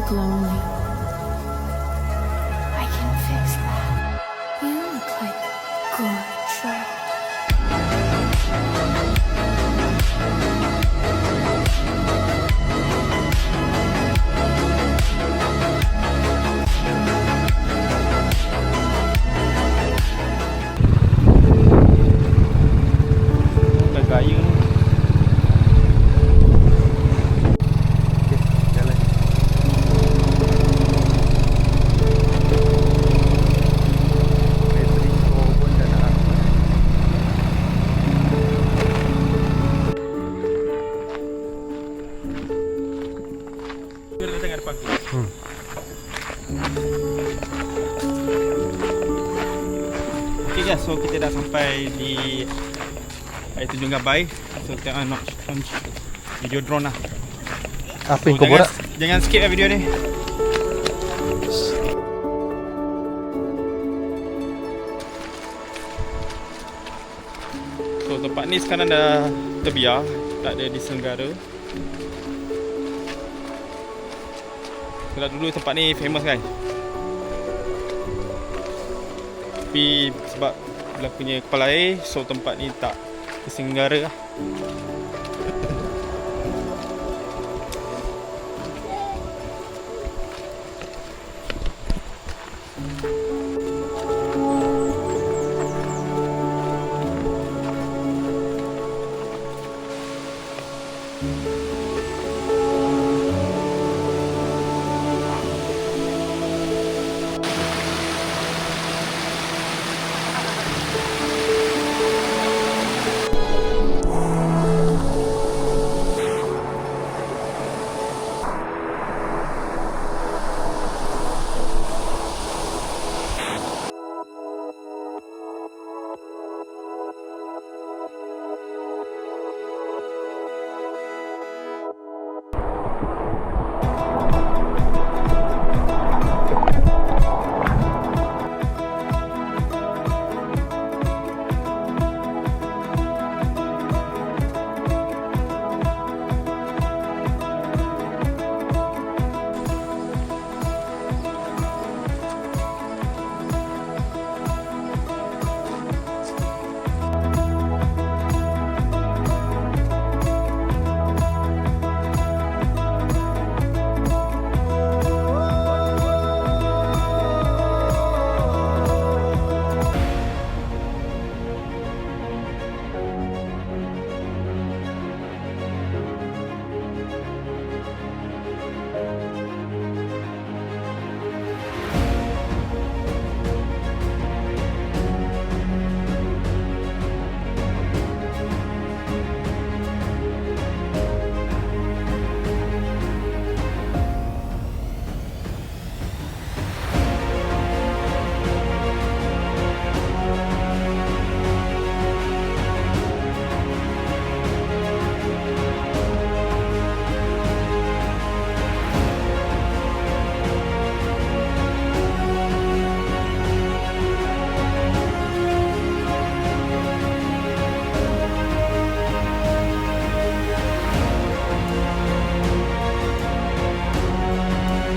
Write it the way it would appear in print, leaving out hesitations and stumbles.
look lonely. I can fix that. You look like a good child. Gaya. Jalan. Metro pun dah nak. Kita tengah depan tu. Okay guys, so kita dah sampai di air terjun Gabai. So kita nak video drone lah. Apa yang kau buat? Jangan skip video ni. So tempat ni sekarang dah terbiar, tak ada diselenggara. Kalau dulu tempat ni famous kan, tapi sebab berlakunya kepala air, so tempat ni tak diselenggara lah.